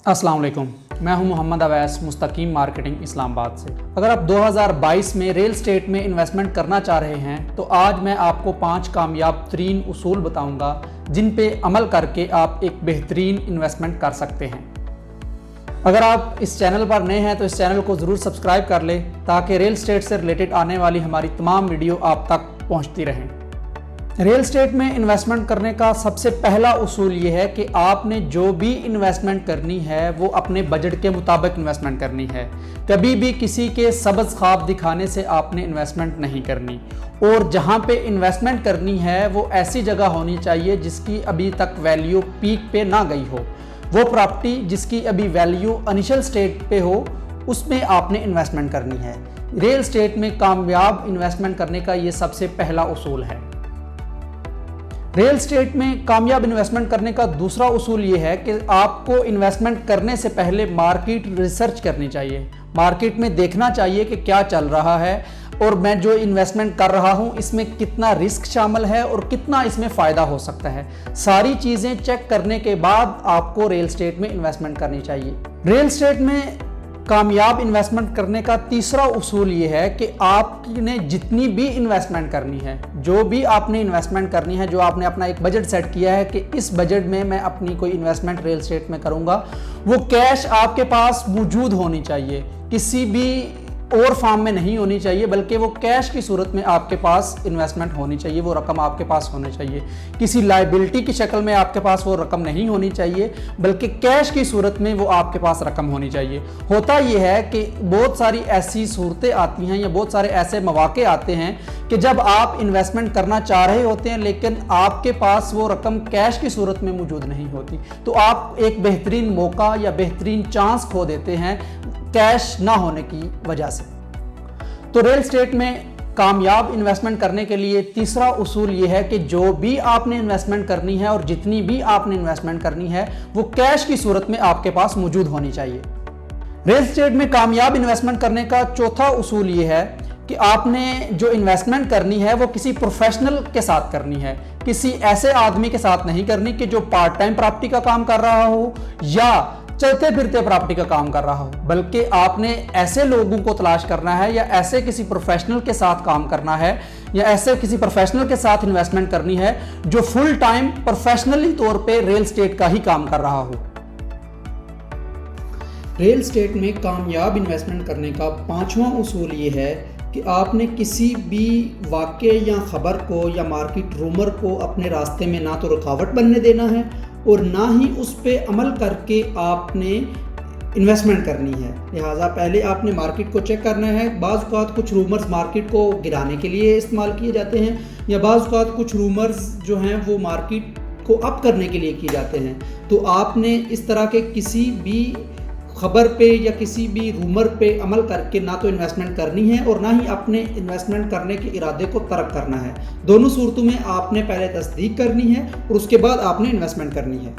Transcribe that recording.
अस्सलाम वालेकुम, मैं हूं मोहम्मद अवैस मुस्तकीम मार्केटिंग इस्लामाबाद से। अगर आप 2022 में रियल एस्टेट में इन्वेस्टमेंट करना चाह रहे हैं तो आज मैं आपको 5 कामयाब तरीन उसूल बताऊंगा जिन पे अमल करके आप एक बेहतरीन इन्वेस्टमेंट कर सकते हैं। अगर आप इस चैनल पर नए हैं तो इस चैनल को ज़रूर सब्सक्राइब कर लें ताकि रियल एस्टेट से रिलेटेड आने वाली हमारी तमाम वीडियो आप तक पहुँचती रहें। रियल एस्टेट में इन्वेस्टमेंट करने का सबसे पहला उसूल ये है कि आपने जो भी इन्वेस्टमेंट करनी है वो अपने बजट के मुताबिक इन्वेस्टमेंट करनी है। कभी भी किसी के सब्ज़ ख्वाब दिखाने से आपने इन्वेस्टमेंट नहीं करनी, और जहाँ पे इन्वेस्टमेंट करनी है वो ऐसी जगह होनी चाहिए जिसकी अभी तक वैल्यू पीक पे ना गई हो। वो प्रॉपर्टी जिसकी अभी वैल्यू इनिशियल स्टेज पे हो उसमें आपने इन्वेस्टमेंट करनी है। रियल एस्टेट में कामयाब इन्वेस्टमेंट करने का ये सबसे पहला उसूल है। रियल एस्टेट में कामयाब इन्वेस्टमेंट करने का दूसरा उसूल ये है कि आपको इन्वेस्टमेंट करने से पहले मार्केट रिसर्च करनी चाहिए। मार्केट में देखना चाहिए कि क्या चल रहा है और मैं जो इन्वेस्टमेंट कर रहा हूँ इसमें कितना रिस्क शामिल है और कितना इसमें फ़ायदा हो सकता है। सारी चीज़ें चेक करने के बाद आपको रियल एस्टेट में इन्वेस्टमेंट करनी चाहिए। रियल एस्टेट में कामयाब इन्वेस्टमेंट करने का तीसरा उसूल ये है कि आपने जितनी भी इन्वेस्टमेंट करनी है, जो भी आपने इन्वेस्टमेंट करनी है, जो आपने अपना एक बजट सेट किया है कि इस बजट में मैं अपनी कोई इन्वेस्टमेंट रियल एस्टेट में करूंगा, वो कैश आपके पास मौजूद होनी चाहिए। किसी भी और फॉर्म में नहीं होनी चाहिए, बल्कि वो कैश की सूरत में आपके पास इन्वेस्टमेंट होनी चाहिए, वो रकम आपके पास होनी चाहिए। किसी लायबिलिटी की शक्ल में आपके पास वो रकम नहीं होनी चाहिए, बल्कि कैश की सूरत में वो आपके पास रकम होनी चाहिए। होता ये है कि बहुत सारी ऐसी सूरतें आती हैं या बहुत सारे ऐसे मौके आते हैं कि जब आप इन्वेस्टमेंट करना चाह रहे होते हैं लेकिन आपके पास वो रकम कैश की सूरत में मौजूद नहीं होती, तो आप एक बेहतरीन मौका या बेहतरीन चांस खो देते हैं कैश ना होने की वजह से। तो रियल एस्टेट में कामयाब इन्वेस्टमेंट करने के लिए तीसरा उसूल ये है कि जो भी आपने इन्वेस्टमेंट करनी है और जितनी भी आपने इन्वेस्टमेंट करनी है वो कैश की सूरत में आपके पास मौजूद होनी चाहिए। रियल एस्टेट में कामयाब इन्वेस्टमेंट करने का चौथा उसूल ये है कि आपने जो इन्वेस्टमेंट करनी है वो किसी प्रोफेशनल के साथ करनी है। किसी ऐसे आदमी के साथ नहीं करनी कि जो पार्ट टाइम प्रॉपर्टी का काम कर रहा हो या चलते फिरते प्रॉपर्टी का काम कर रहा हो, बल्कि आपने ऐसे लोगों को तलाश करना है या ऐसे किसी प्रोफेशनल के साथ काम करना है या ऐसे किसी प्रोफेशनल के साथ इन्वेस्टमेंट करनी है जो फुल टाइम प्रोफेशनली तौर पे रियल एस्टेट का ही काम कर रहा हो। रियल एस्टेट में कामयाब इन्वेस्टमेंट करने का पांचवा उसूल ये है कि आपने किसी भी वाक़े या ख़बर को या मार्केट रूमर को अपने रास्ते में ना तो रुकावट बनने देना है और ना ही उस पर अमल करके आपने इन्वेस्टमेंट करनी है। लिहाजा पहले आपने मार्केट को चेक करना है। बाज़ औक़ात कुछ रूमर्स मार्केट को गिराने के लिए इस्तेमाल किए जाते हैं या बाज़ औक़ात कुछ रूमर्स जो हैं वो मार्केट को अप करने के लिए किए जाते हैं। तो आपने इस तरह के किसी भी खबर पे या किसी भी रूमर पे अमल करके ना तो इन्वेस्टमेंट करनी है और ना ही अपने इन्वेस्टमेंट करने के इरादे को तर्क करना है। दोनों सूरतों में आपने पहले तस्दीक करनी है और उसके बाद आपने इन्वेस्टमेंट करनी है।